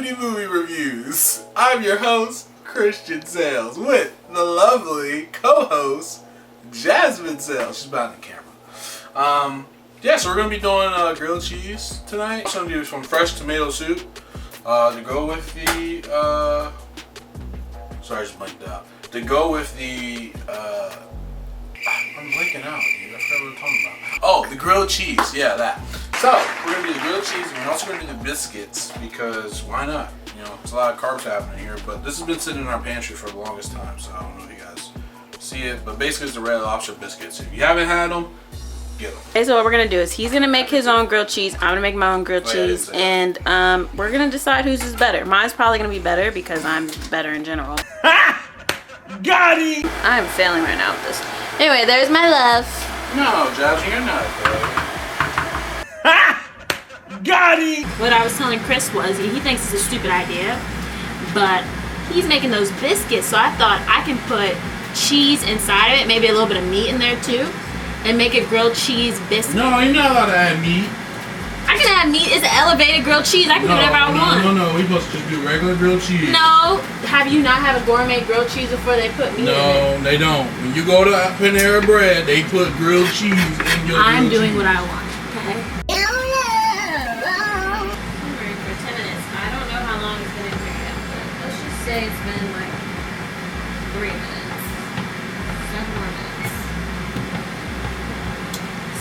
Foodie Movie Reviews. I'm your host, Christian Sales, with the lovely co-host, Jasmine Sales. She's behind the camera. Yeah, so we're going to be doing grilled cheese tonight. So I'm going to do some fresh tomato soup to go with the, sorry, I just blanked out. To go with the, I'm blanking out, dude. I forgot what we were talking about. Oh, the grilled cheese. Yeah, that. So, we're going to do the grilled cheese, and we're also going to do the biscuits, because why not? You know, there's a lot of carbs happening here, but this has been sitting in our pantry for the longest time, so I don't know if you guys see it, but basically it's the Red Lobster biscuits. If you haven't had them, get them. Okay, so what we're going to do is he's going to make his own grilled cheese, I'm going to make my own grilled cheese, and we're going to decide whose is better. Mine's probably going to be better, because I'm better in general. Got it! I'm failing right now with this. Anyway, there's my love. No, Jasmine, you're not, bro. Got it! What I was telling Chris was he thinks it's a stupid idea, but he's making those biscuits, so I thought I can put cheese inside of it, maybe a little bit of meat in there too, and make a grilled cheese biscuit. No, you're not allowed to add meat. I can add meat. It's an elevated grilled cheese. I can do whatever I want. No, we're supposed to just do regular grilled cheese. No. Have you not had a gourmet grilled cheese before they put meat in it? No, they don't. When you go to Panera Bread, they put grilled cheese in your I'm grilled doing cheese. what I want, okay? I'm hungry for 10 minutes. I don't know how long it's been in here yet, but let's just say it's been like 3 minutes. 7 more minutes.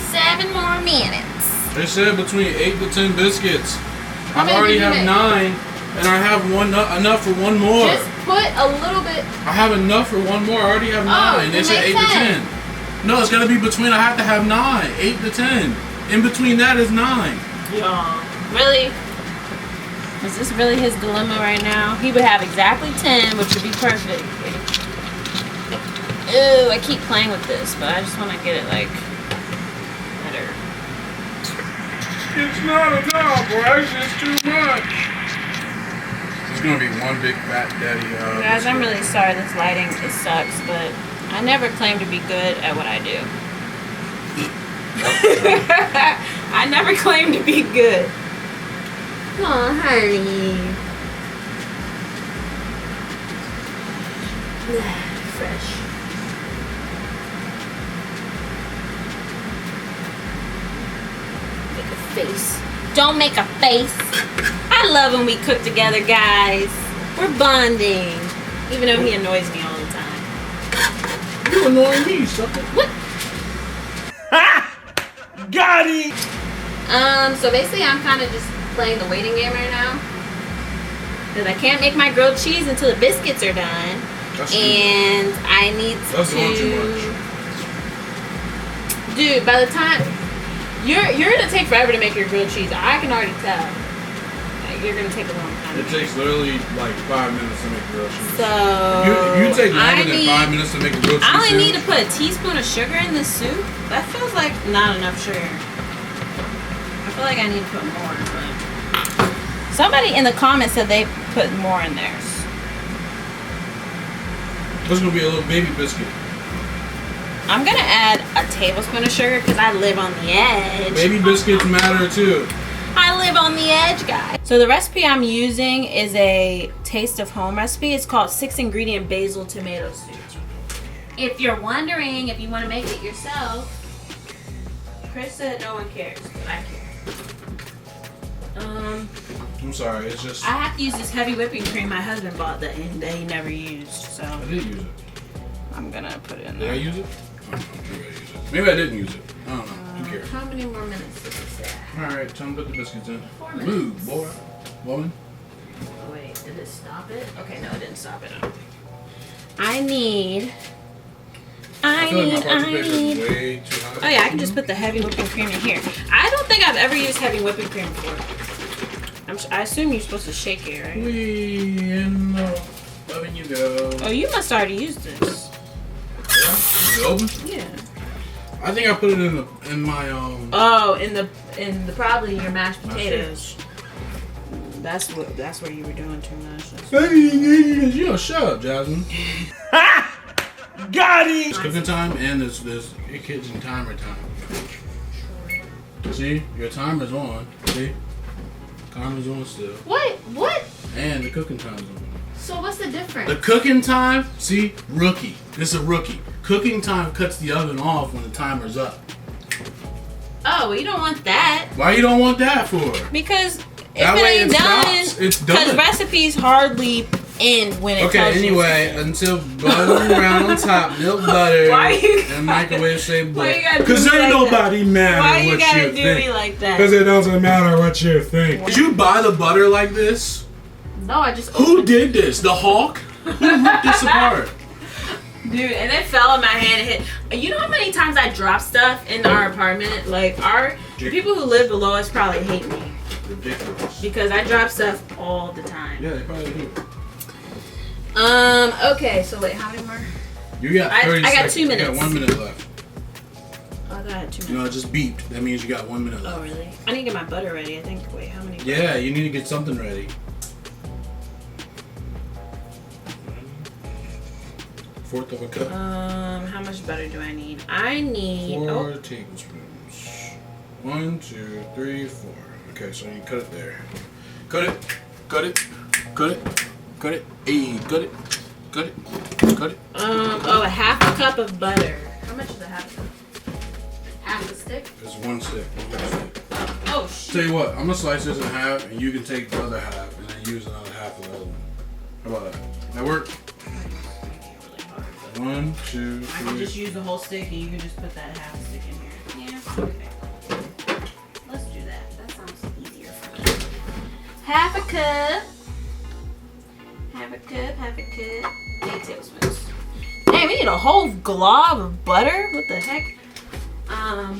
7 more minutes. They said between 8 to 10 biscuits. How I many already did you have make? 9, and I have enough for one more. Just put a little bit. I have enough for one more. I already have 9. They said 8 to 10. No, it's gotta be between. I have to have 9, 8 to 10. In between that is 9. Yeah. Really? Is this really his dilemma right now? He would have exactly 10, which would be perfect. Ew, I keep playing with this, but I just want to get it like better. It's not enough, Bryce. It's too much. It's gonna be one big fat daddy. Guys, I'm really sorry this lighting, it sucks, but I never claim to be good at what I do. I never claim to be good. Oh, honey. Fresh. Make a face. Don't make a face. I love when we cook together, guys. We're bonding. Even though he annoys me all the time. You annoying me, sucker. What? Got it! So basically I'm kind of just playing the waiting game right now. Because I can't make my grilled cheese until the biscuits are done. And I need That's to... too much. Dude, by the time... You're going to take forever to make your grilled cheese. I can already tell. Like, you're going to take a long time. It takes literally like 5 minutes to make grilled cheese. So... You take longer than 5 minutes to make a grilled cheese. I only need to put a teaspoon of sugar in this soup. That feels like not enough sugar. I feel like I need to put more, but somebody in the comments said they put more in theirs. This is gonna be a little baby biscuit. I'm gonna add a tablespoon of sugar because I live on the edge. Baby biscuits matter too. I live on the edge, guys. So the recipe I'm using is a Taste of Home recipe. It's called 6-ingredient basil tomato soup. If you're wondering if you want to make it yourself, Chris said no one cares, but I care. I'm sorry, it's just... I have to use this heavy whipping cream my husband bought that he never used, so... I did use it. I'm gonna put it in Did there. I use it? Oh, maybe I used it. Maybe I didn't use it. I don't know. Who cares? How many more minutes does it say? Alright, time to put the biscuits in. 4 minutes. Move, boy. Woman. Oh, wait, did it stop it? Okay, no, it didn't stop it. I need... I feel like my participation is way too high. Oh yeah, I can just put the heavy whipping cream in here. I don't think I've ever used heavy whipping cream before. I assume you're supposed to shake it, right? We in the oven you go. Oh, you must already use this. Yeah? Is it open? Yeah. I think I put it in my Oh, in the probably your mashed potatoes. That's where you were doing too much. You know, shut up, Jasmine. Got it! It's cooking time and there's your kitchen timer time. See? Your timer's on. See? Karma's on still. What? And the cooking time's on. So what's the difference? The cooking time, see, rookie. This is a rookie. Cooking time cuts the oven off when the timer's up. Oh, well, you don't want that. Why you don't want that for? Because if that it way ain't it done, stops. It's done. Because recipes hardly end when it Okay, anyway, until butter around on top, milk, butter, and microwave say butter. Because there's nobody mad Why at what you gotta you do think. me like that? Because it doesn't matter what you think. Did you buy the butter like this? No, I just Who did this? The Hawk? Who ripped this apart? Dude, and it fell in my hand and hit. You know how many times I drop stuff in our apartment? Like, the people who live below us probably hate me. Ridiculous. Because I drop stuff all the time. Yeah, they probably do. Okay, so wait, how many more? You got 30 I got seconds. 2 minutes. You got 1 minute left. Oh, I thought I had 2 minutes. No, it just beeped. That means you got 1 minute left. Oh, really? I need to get my butter ready, I think. Wait, how many? Yeah, you need to get something ready. 1/4 of a cup. How much butter do I need? I need 4 tablespoons. 1, 2, 3, 4. Okay, so you cut it there. Cut it. Cut it. Cut it. Cut it. Hey, cut it. Cut it. Cut it. A half a cup of butter. How much is a half a cup? Half a stick? It's 1 stick. 1 stick. Oh, shit. Tell you what, I'm gonna slice this in half, and you can take the other half, and then use another half of the other one. How about that? That work? 1, 2, 3. I can just use the whole stick, and you can just put that half stick in here. Yeah. Okay. Let's do that. That sounds easier for me. Half a cup. Half a cup. Half a cup. 8 tablespoons. Hey, we need a whole glob of butter. What the heck? Alright,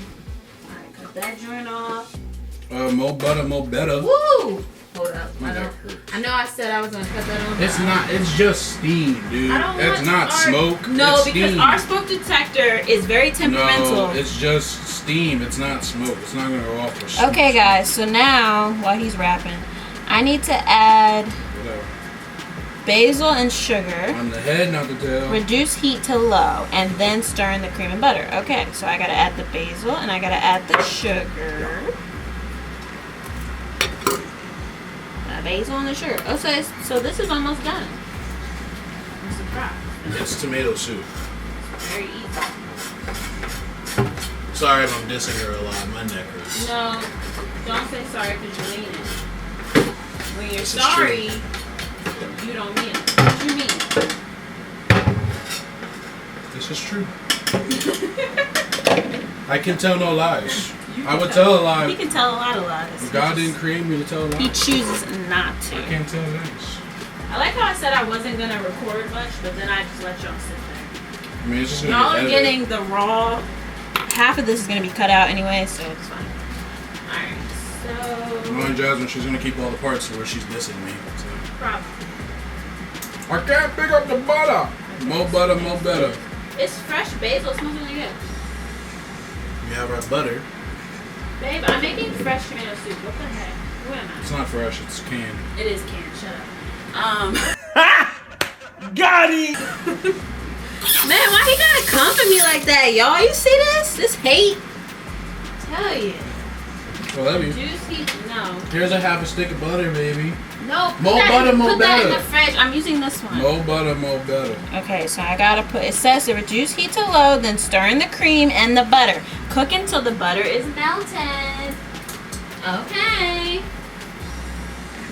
cut that joint off. More butter, more better. Woo! Hold up. My neck hurts. I know I said I was gonna cut that on. It's not. It's just steam, dude. It's not smoke. No, it's because steam. our smoke detector is very temperamental. No, it's just steam. It's not smoke. It's not gonna go off for smoke. Okay, guys. So now, while he's wrapping, I need to add Whatever. basil and sugar. On the head, not the tail. Reduce heat to low, and then stir in the cream and butter. Okay, so I gotta add the basil and I gotta add the sugar. Basil and the sugar. Oh, so this is almost done. I'm surprised. It's tomato soup. It's very easy. Sorry if I'm dissing her a lot. My neck hurts. No, don't say sorry because you're leaning. When you're This is sorry, you don't mean it. What you mean? This is true. I can tell no lies. I would tell a lie. He can tell a lot of lies. God didn't create me to tell a lie. He chooses not to. I can't tell lies. I like how I said I wasn't gonna record much, but then I just let y'all sit there. I mean, it's just Y'all are getting the raw. Half of this is gonna be cut out anyway, so it's fine. Alright, so. Knowing Jasmine, she's gonna keep all the parts where she's dissing me. So. Probably. I can't pick up the butter. More butter, more better. It's fresh basil. It smells really good. We have our butter. Babe, I'm making fresh tomato soup. What the heck? Who am I? It's not fresh. It's canned. It is canned. Shut up. Got it. Man, why he gotta come for me like that, y'all? You see this? This hate. Tell you. I love you. Juice heat. No. Here's a half a stick of butter, baby. No. More butter, more Put that in better. the fridge. I'm using this one. More butter, more better. Okay, so I gotta put. It says to reduce heat to low, then stir in the cream and the butter. Cook until the butter is melted. Okay.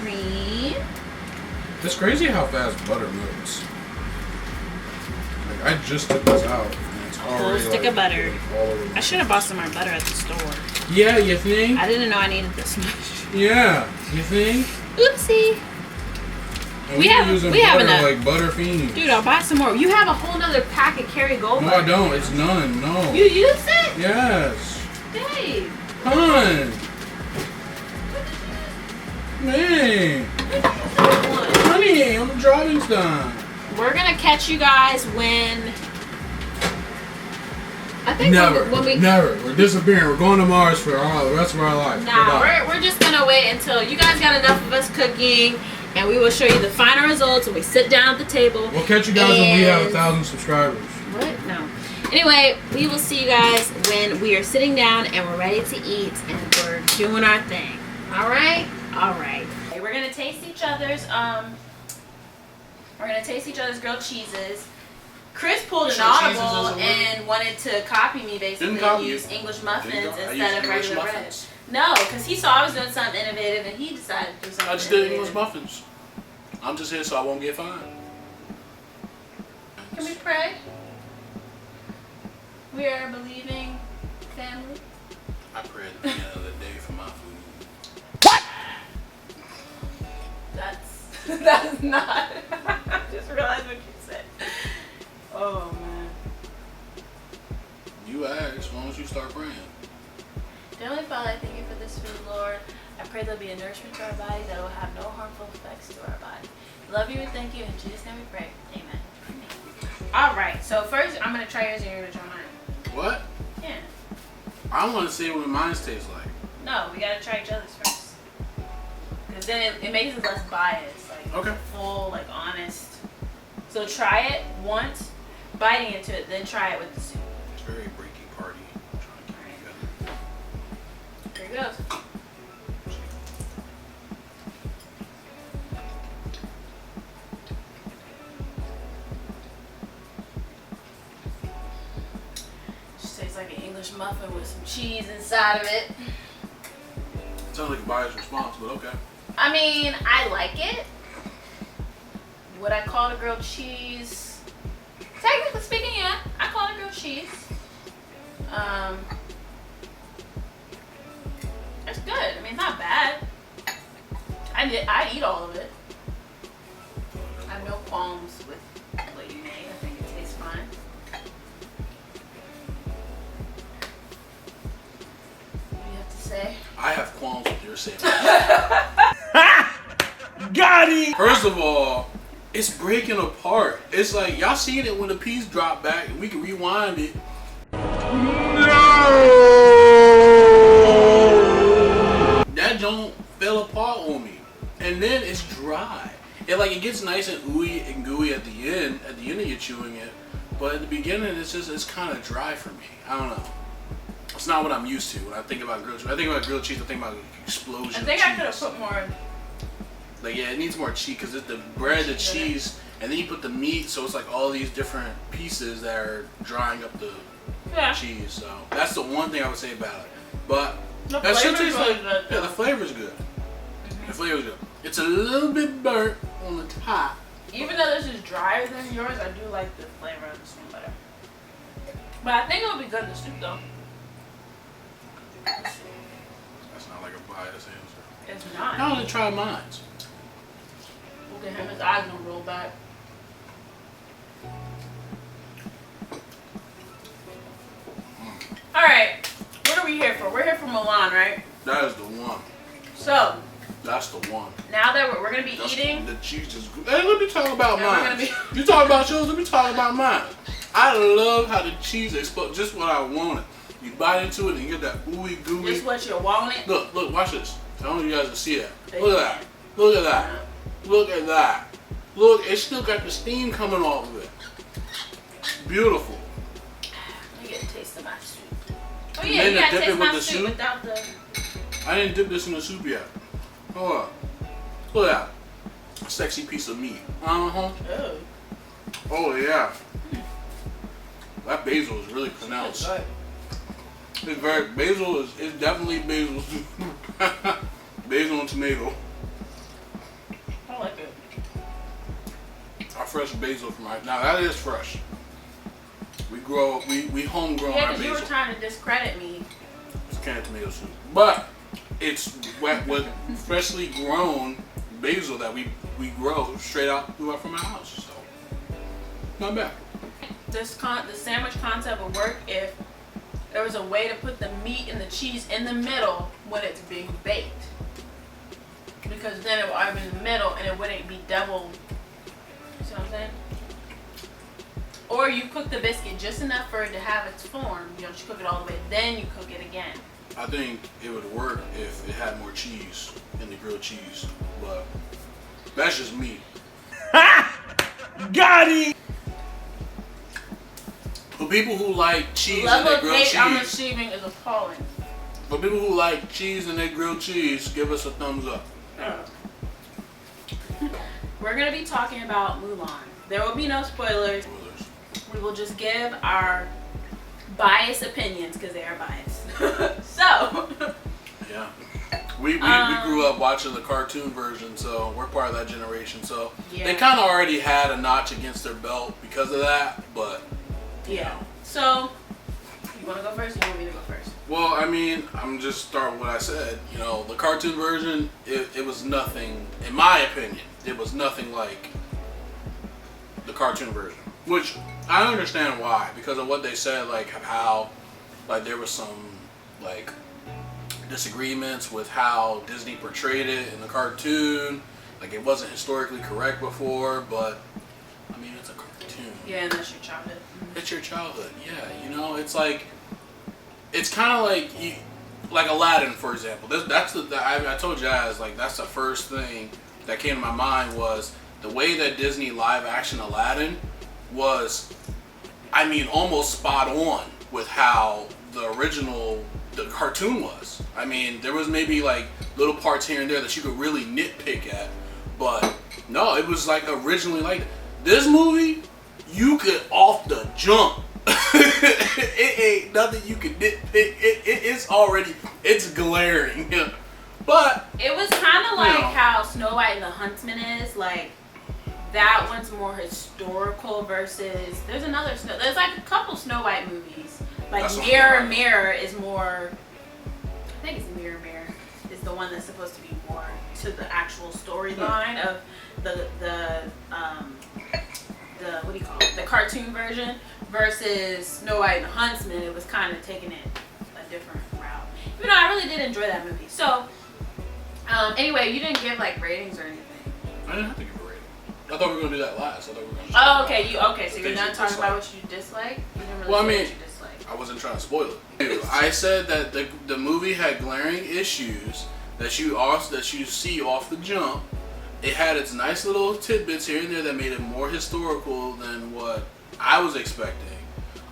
Cream. It's crazy how fast butter melts. Like, I just took this out. And it's A whole already stick of butter. all over. I should have bought some more butter at the store. Yeah, you think? I didn't know I needed this much. Yeah, you think? Oopsie. And We have using enough. butter like butter fiends. Dude, I'll buy some more. You have a whole nother pack of Kerrygold No, butter. I don't. It's none. No. You use it? Yes. Babe. Hun. Man. Honey, I'm driving time. We're gonna catch you guys when. I think Never. when we. Never. We're disappearing. We're going to Mars for the rest of our life. Nah, Goodbye. we're just gonna wait until you guys got enough of us cooking, and we will show you the final results when we sit down at the table. We'll catch you guys when we have And- 1,000 subscribers. What? No. Anyway, we will see you guys when we are sitting down and we're ready to eat and we're doing our thing. All right? All right. We're gonna taste each other's grilled cheeses. Chris pulled an audible and wanted to copy me basically and use English muffins instead of regular bread. No, because he saw I was doing something innovative and he decided to do something. I just did English muffins. I'm just here so I won't get fined. Can we pray? We are a believing family. I pray at the end of the day for my food. What? That's not. I just realized what you said. Oh man. You asked, why don't you start praying? Heavenly Father, I thank you for this food, Lord. I pray there'll be a nourishment to our body that will have no harmful effects to our body. Love you and thank you. In Jesus' name we pray. Amen. Alright, so first I'm going to try yours and you're going to try mine. What? Yeah. I want to see what mine tastes like. No, we got to try each other's first. Because then it makes us less biased. Like, okay. Full, like, honest. So try it once, biting into it, then try it with the soup. It's very breaky party. I'm trying to Here it goes. Tastes like an English muffin with some cheese inside of it. Sounds like a biased response, but okay. I mean, I like it. Would I call it a grilled cheese? Technically speaking, yeah. I call it grilled cheese. It's good. I mean, it's not bad. I'd eat all of it. I have no qualms with what you made. I think it tastes fine. What do you have to say? I have qualms with your saying. Got it! First of all, it's breaking apart. It's like, y'all seen it when the piece dropped back and we can rewind it. No! That joint fell apart on me. And then it's dry. It gets nice and ooey and gooey at the end of you chewing it. But at the beginning, it's kind of dry for me. I don't know. It's not what I'm used to when I think about grilled cheese. I think about grilled cheese, I think about explosion. I think I could have put more. Like, yeah, it needs more cheese because it's the bread, the cheese, and then you put the meat, so it's like all these different pieces that are drying up the cheese. So that's the one thing I would say about it. But that shit tastes like, yeah, the flavor's good. Mm-hmm. The flavor's good. It's a little bit burnt on the top. Even though this is drier than yours, I do like the flavor of this one better. But I think it'll be good in the soup though. That's not like a biased answer. It's not. I want to try mine. Look at him, his eyes gonna roll back. Alright, what are we here for? We're here for Mulan, right? That is the one. So, that's the one. Now that we're gonna be eating. The cheese is good. Hey, let me talk about mine. You talk about yours, let me talk about mine. I love how the cheese explodes, just what I wanted. You bite into it and you get that ooey gooey. Just what you wanted. Look, watch this. I don't want you guys to see that. Look at that. Look at that. Look at that. Look, it's still got the steam coming off of it. Beautiful. Let me get a taste of my soup. Oh And yeah, then you gotta dip taste it my with the soup soup? without the. I didn't dip this in the soup yet. Hold on. Look at that. Sexy piece of meat. Uh-huh. Oh. Oh yeah. That basil is really pronounced. It's very basil is definitely basil soup. Basil and tomato. I like it. Our fresh basil from right now. That is fresh. We homegrown Yeah, our because basil. you were trying to discredit me. It's canned tomato soup, but it's wet with freshly grown basil that we grow straight out from our house. So not bad. The sandwich concept would work if there was a way to put the meat and the cheese in the middle when it's being baked. Because then it would either be in the middle and it wouldn't be double. You see what I'm saying? Or you cook the biscuit just enough for it to have its form. You don't cook it all the way, then you cook it again. I think it would work if it had more cheese in the grilled cheese, but that's just me. Got it! For people who like cheese in Level their of grilled hate I'm cheese, receiving is appalling. for people who like cheese in their grilled cheese, give us a thumbs up. We're gonna be talking about Mulan. There will be no spoilers. We will just give our biased opinions because they are biased. So. Yeah. We grew up watching the cartoon version, so we're part of that generation. So they kind of already had a notch against their belt because of that, but. Yeah. So, you want to go first or you want me to go first? Well, I mean, I'm just starting with what I said. You know, the cartoon version, it was nothing, in my opinion, it was nothing like the cartoon version. Which, I understand why, because of what they said, like, how, like, there was some, like, disagreements with how Disney portrayed it in the cartoon. Like, it wasn't historically correct before, but, I mean, it's a cartoon. Yeah, and that's your childhood. It's your childhood, yeah. You know, it's like, it's kind of like Aladdin, for example. I told Jas, like, that's the first thing that came to my mind was the way that Disney live action Aladdin was, I mean, almost spot on with how the cartoon was. I mean, there was maybe like little parts here and there that you could really nitpick at, but no, it was like originally like this movie. You could off the jump. It ain't nothing you can nitpick. It's glaring. But it was kind of like how Snow White and the Huntsman is. Like that one's more historical versus there's like a couple Snow White movies. Like Mirror is more. I think it's Mirror is the one that's supposed to be more to the actual storyline of the what do you call it? The cartoon version versus Snow White and the Huntsman. It was kind of taking it a different route. You know, I really did enjoy that movie. So, anyway, you didn't give like ratings or anything. I didn't have to give a rating. I thought we were gonna do that last. I thought we were gonna. Oh, okay. So you're not talking about what you dislike. You didn't really say what you dislike. I wasn't trying to spoil it. I said that the movie had glaring issues that you see off the jump. It had its nice little tidbits here and there that made it more historical than what I was expecting.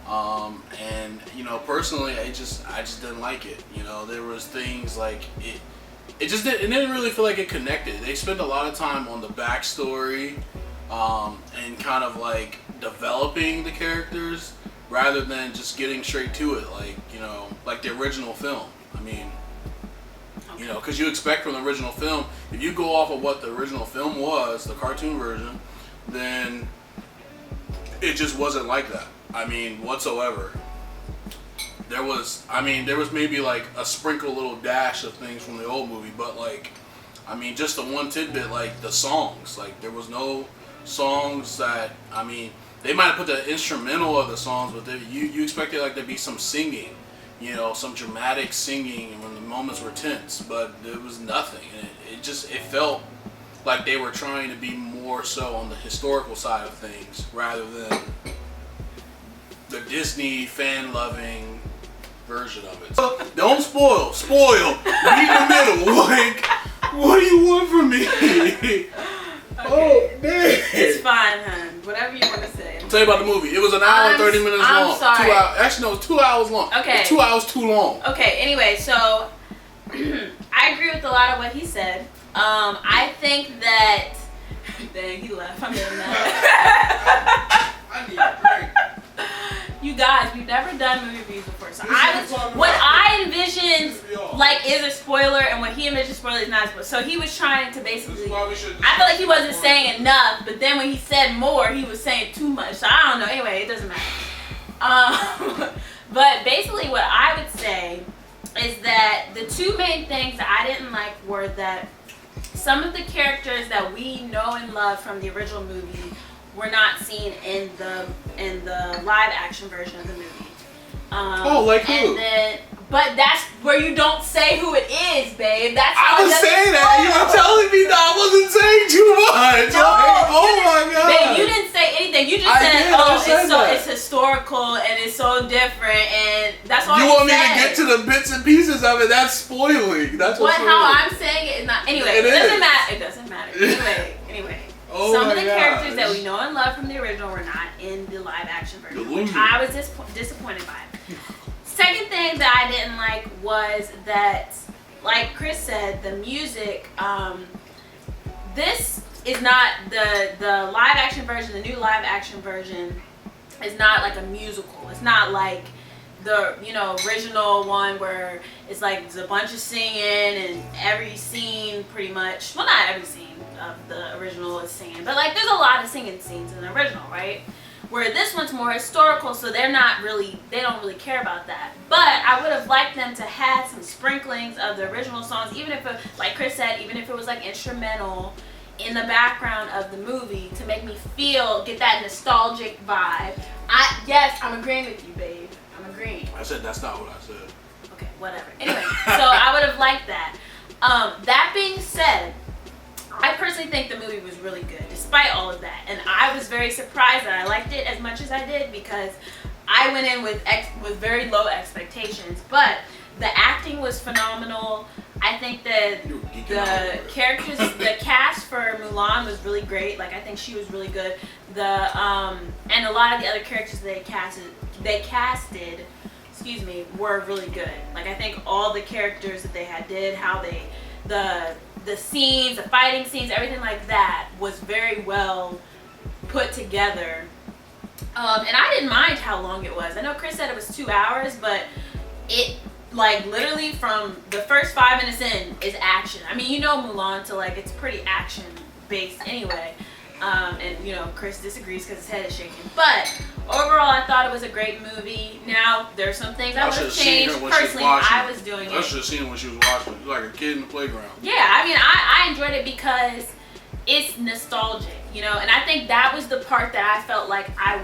And you know, personally, I just didn't like it. You know, there was things like it didn't really feel like it connected. They spent a lot of time on the backstory and kind of like developing the characters rather than just getting straight to it, like, you know, like the original film. I mean, you know, because you expect from the original film, if you go off of what the original film was, the cartoon version, then it just wasn't like that. I mean, whatsoever. There was maybe like a sprinkle little dash of things from the old movie, but like, I mean, just the one tidbit, like the songs, like there was no songs that, I mean, they might have put the instrumental of the songs, but you expected like there be some singing, you know, some dramatic singing when the moments were tense, but there was nothing. And it felt like they were trying to be more so on the historical side of things rather than the Disney fan-loving version of it. Don't spoil. Be in the middle. Like, what do you want from me? Okay. Oh, man. It's fine, hon. Whatever you want to say. I'll tell you about the movie. It was an hour and 30 minutes long. I'm sorry. 2 hours. Actually, no, it was 2 hours long. Okay. 2 hours too long. Okay, anyway, so I agree with a lot of what he said. I think that... Dang, he left. I'm getting mad. I need a break. You guys, we've never done movie reviews before, so what I envisioned like is a spoiler, and what he envisioned spoiler is not a spoiler. So he was trying to basically. I feel like he wasn't saying enough, but then when he said more, he was saying too much. So I don't know. Anyway, it doesn't matter. But basically, what I would say is that the two main things that I didn't like were that some of the characters that we know and love from the original movie were not seen in the live action version of the movie. Like who? But that's where you don't say who it is, babe. That's I was saying that. You were telling me that I wasn't saying too much. No, oh my god. Babe, you didn't say anything. You just said, it's historical and it's so different, and that's all you want me to get to the bits and pieces of it. That's spoiling. That's what. But how I'm saying it is not. Anyway, it doesn't matter. It doesn't matter. Anyway. Some of the characters that we know and love from the original were not in the live action version, which I was disappointed by. Second thing that I didn't like was that, like Chris said, the music this is not the live action version. The new live action version is not like a musical. It's not like the original one where it's like there's a bunch of singing and every scene pretty much, well, not every scene of the original is singing, but like there's a lot of singing scenes in the original, right? Where this one's more historical, so they don't really care about that. But I would have liked them to have some sprinklings of the original songs, even if like Chris said, even if it was like instrumental in the background of the movie to make me get that nostalgic vibe. Yes, I'm agreeing with you, babe. I'm agreeing. I said that's not what I said. Okay, whatever. Anyway, so I would have liked that. That being said, I personally think the movie was really good, despite all of that. And I was very surprised that I liked it as much as I did because I went in with very low expectations. But the acting was phenomenal. I think that the characters, the cast for Mulan was really great. Like, I think she was really good. And a lot of the other characters they casted, were really good. Like, I think all the characters that they did, how the scenes, the fighting scenes, everything like that was very well put together. And I didn't mind how long it was. I know Chris said it was 2 hours, but it, like, literally from the first 5 minutes in is action. I mean, Mulan, so like it's pretty action based anyway. And Chris disagrees because his head is shaking. But overall, I thought it was a great movie. Now, there's some things I would have changed. Personally, I was doing it. I should have seen her when she was watching. She was like a kid in the playground. Yeah, I mean, I enjoyed it because it's nostalgic, and I think that was the part that I felt like I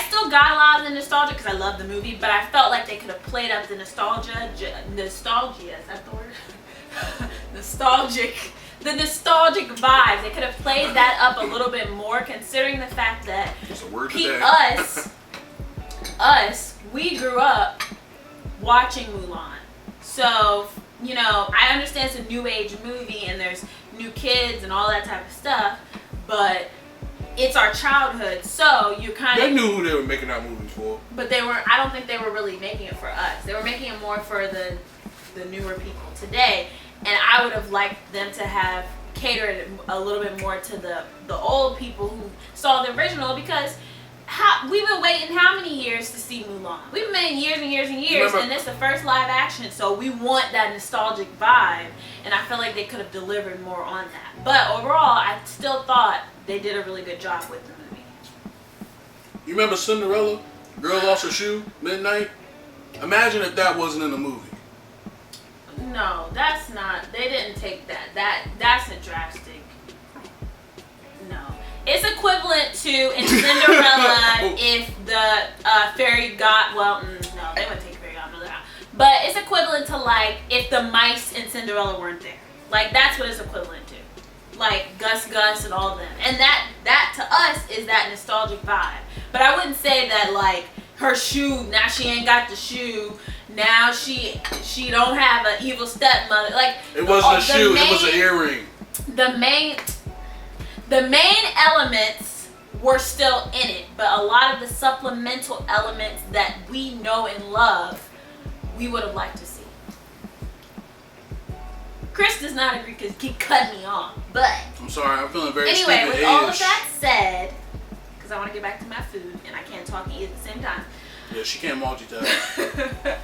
still got a lot of the nostalgia because I love the movie, but I felt like they could have played up the nostalgia, is that the word? The nostalgic vibes. They could have played that up a little bit more, considering the fact that we grew up watching Mulan. So, I understand it's a new age movie and there's new kids and all that type of stuff, but it's our childhood, so you kind of... They knew who they were making that movie for. But I don't think they were really making it for us. They were making it more for the newer people today. And I would have liked them to have catered a little bit more to the old people who saw the original, because we've been waiting how many years to see Mulan? We've been waiting years and years and years, and it's the first live action, so we want that nostalgic vibe, and I feel like they could have delivered more on that. But overall, I still thought they did a really good job with the movie. You remember Cinderella? Girl lost her shoe, midnight? Imagine if that wasn't in the movie. No, that's not. They didn't take that. That's a drastic. No. It's equivalent to in Cinderella if the fairy no, they wouldn't take the fairy godmother out. But it's equivalent to like if the mice in Cinderella weren't there. Like, that's what it's equivalent to. Like Gus and all of them. And that to us is that nostalgic vibe. But I wouldn't say that like her shoe, now she ain't got the shoe. Now she don't have an evil stepmother. Like, it wasn't a shoe, it was an earring. The main elements were still in it, but a lot of the supplemental elements that we know and love, we would have liked to see. Chris does not agree because he cut me off, but I'm sorry, I'm feeling very anyway, with all of that said, because I want to get back to my food and I can't talk and eat at the same time. Yeah, she can't multitask.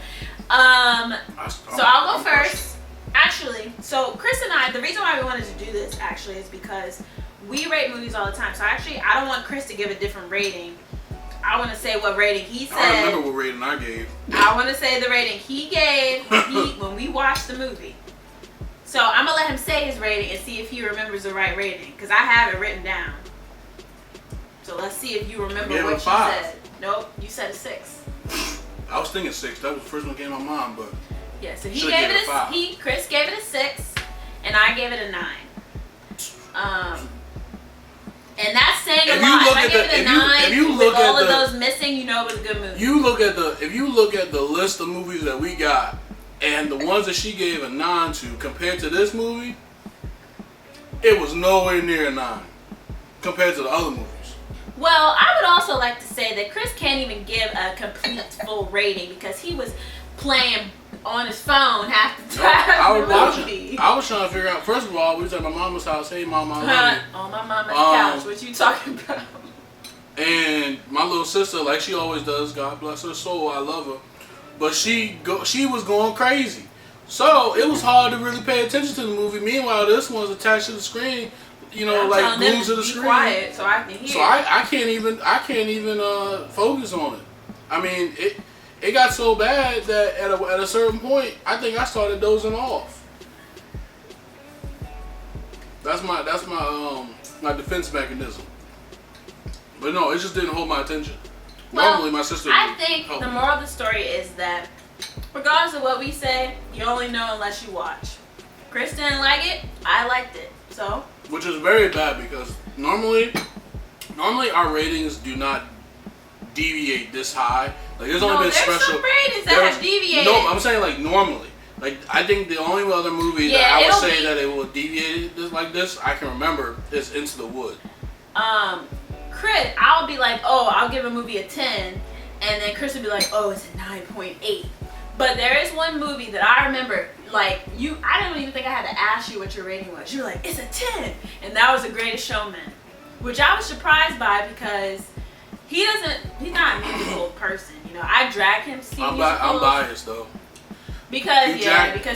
So I'll go first. Actually, so Chris and I, the reason why we wanted to do this actually is because we rate movies all the time. So actually, I don't want Chris to give a different rating. I want to say what rating he said. I remember what rating I gave. I want to say the rating he gave when we watched the movie. So I'm going to let him say his rating and see if he remembers the right rating, because I have it written down. So let's see if you remember what you said. Nope, you said a 6. I was thinking 6. That was the first one that came to my mind, but yeah. So he gave it a 5. Chris gave it a 6, and I gave it a 9. And that's saying a lot. If I gave it a 9, with all of those missing, you know it was a good movie. If you look at the list of movies that we got, and the ones that she gave a 9 to compared to this movie, it was nowhere near a 9 compared to the other movies. Well, I would also like to say that Chris can't even give a complete full rating because he was playing on his phone half the No, time. I was watching. I was trying to figure out. First of all, we was at my mama's house. Hey, mama, I love you. On my mama's couch. What you talking about? And my little sister, like she always does, God bless her soul, I love her. But she was going crazy. So it was hard to really pay attention to the movie. Meanwhile, this one's attached to the screen, you know, like glued to the screen. Quiet so I can hear. So I can't even focus on it. I mean, it got so bad that at a certain point, I think I started dozing off. That's my defense mechanism. But no, it just didn't hold my attention. Well, normally my sister. I think the moral of the story is that regardless of what we say, you only know unless you watch. Chris didn't like it. I liked it. So. Which is very bad because normally our ratings do not deviate this high. Like there's only been special. There's some ratings that have deviated. No, I'm saying like normally. Like I think the only other movie that I would say that it will deviate like this I can remember is Into the Wood. Chris, I'll be like, oh, I'll give a movie a 10, and then Chris would be like, oh, it's a 9.8. But there is one movie that I remember, like, I don't even think I had to ask you what your rating was. You were like, it's a 10, and that was The Greatest Showman, which I was surprised by because he's not a musical person, you know. I drag him to see musicals. I'm biased though. Because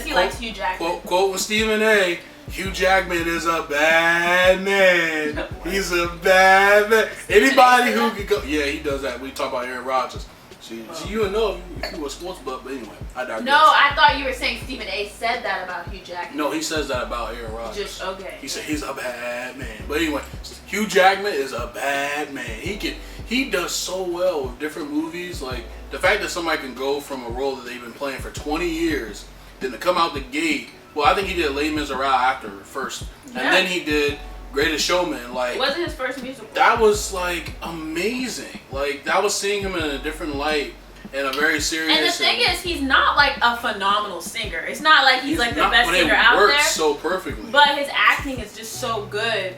he likes Hugh Jackman. Quote from Stephen A. Hugh Jackman is a bad man. He's a bad man. Anybody who could go, yeah, he does that. We talk about Aaron Rodgers. See, you would know if you were a sports buff, but anyway, I digress. No, I thought you were saying Stephen A. said that about Hugh Jackman. No, he says that about Aaron Rodgers. Just okay. He said he's a bad man. But anyway, Hugh Jackman is a bad man. He does so well with different movies. Like the fact that somebody can go from a role that they've been playing for 20 years, then to come out the gate. Well, I think he did Les Miserables after first, and then he did Greatest Showman. Like it wasn't his first musical. That was like amazing. Like that was seeing him in a different light and a very serious. And the thing is, he's not like a phenomenal singer. It's not like he's like the best singer out there. It works so perfectly. But his acting is just so good,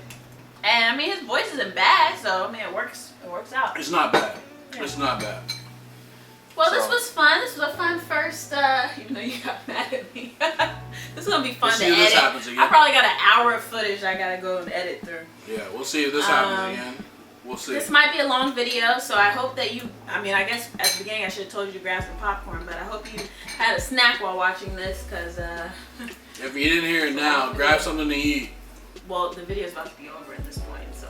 and I mean his voice isn't bad. So I mean it works. It works out. It's not bad. Yeah. It's not bad. Well, this was fun. This was a fun first, even though you got mad at me. This is going to be fun to edit. This happens again. I probably got an hour of footage I got to go and edit through. Yeah, we'll see if this happens again. We'll see. This might be a long video, so I hope that I guess at the beginning I should have told you to grab some popcorn, but I hope you had a snack while watching this, because, if you didn't hear it now, grab something to eat. Well, the video's about to be over at this point, so.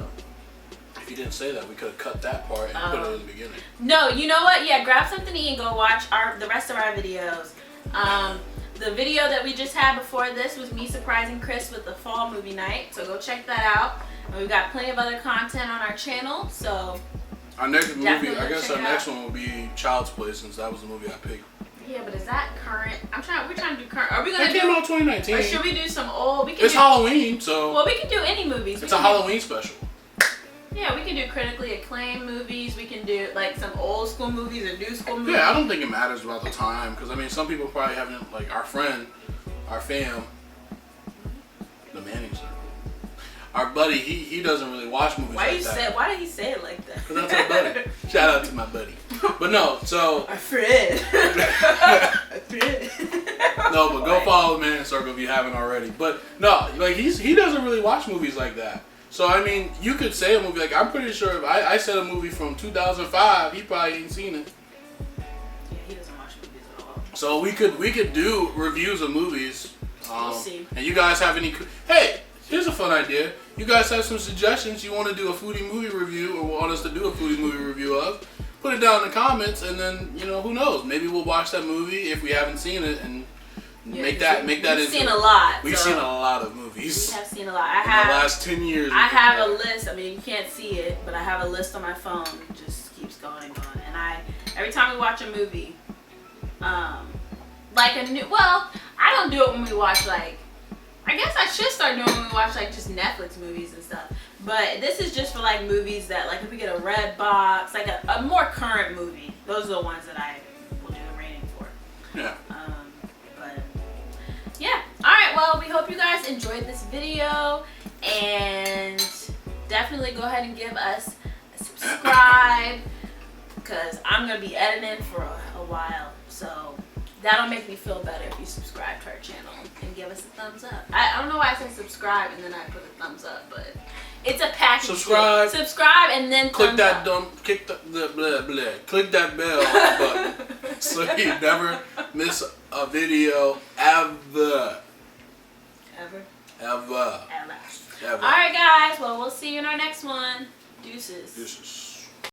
If you didn't say that, we could have cut that part and put it in the beginning. No, you know what? Yeah, grab something to eat and go watch the rest of our videos. The video that we just had before this was me surprising Chris with the fall movie night, so go check that out. And we've got plenty of other content on our channel, so our next movie, I guess our next one will be Child's Play, since that was the movie I picked. Yeah, but is that current? We're trying to do current. Are we gonna came out 2019. Or should we do some old? It's Halloween, so. Well, we can do any movies. It's a Halloween special. Yeah, we can do critically acclaimed movies. We can do like some old school movies or new school movies. Yeah, I don't think it matters about the time, because I mean, some people probably haven't, like our fam, the Manning circle. Our buddy, he doesn't really watch movies Why did he say it like that? Because that's our buddy. Shout out to my buddy. But no, so. Our friend. Our friend. No, but go follow the Manning Circle if you haven't already. But no, like he doesn't really watch movies like that. So I mean, you could say a movie, like I'm pretty sure if I said a movie from 2005, he probably ain't seen it. Yeah, he doesn't watch movies at all. So we could do reviews of movies. We'll see. And you guys have any? Hey, here's a fun idea. You guys have some suggestions you want to do a foodie movie review or want us to do a foodie movie review of? Put it down in the comments, and then who knows? Maybe we'll watch that movie if we haven't seen it and. Make that We've into. Seen a lot. We've seen a lot of movies. We have seen a lot. In the last 10 years. I have a list. I mean, you can't see it, but I have a list on my phone. It just keeps going and going. And every time we watch a movie, like a new. Well, I don't do it when we watch I guess I should start doing it when we watch just Netflix movies and stuff. But this is just for movies that if we get a red box, a more current movie. Those are the ones that I will do the rating for. Yeah. Yeah. Alright, well, we hope you guys enjoyed this video, and definitely go ahead and give us a subscribe, because I'm going to be editing for a while, so That'll make me feel better if you subscribe to our channel and give us a thumbs up. I don't know why I said subscribe and then I put a thumbs up, but it's a package. Subscribe. Subscribe and then click thumbs that up. click click that bell button so you never miss a video ever. Ever. Alright guys, well we'll see you in our next one. Deuces.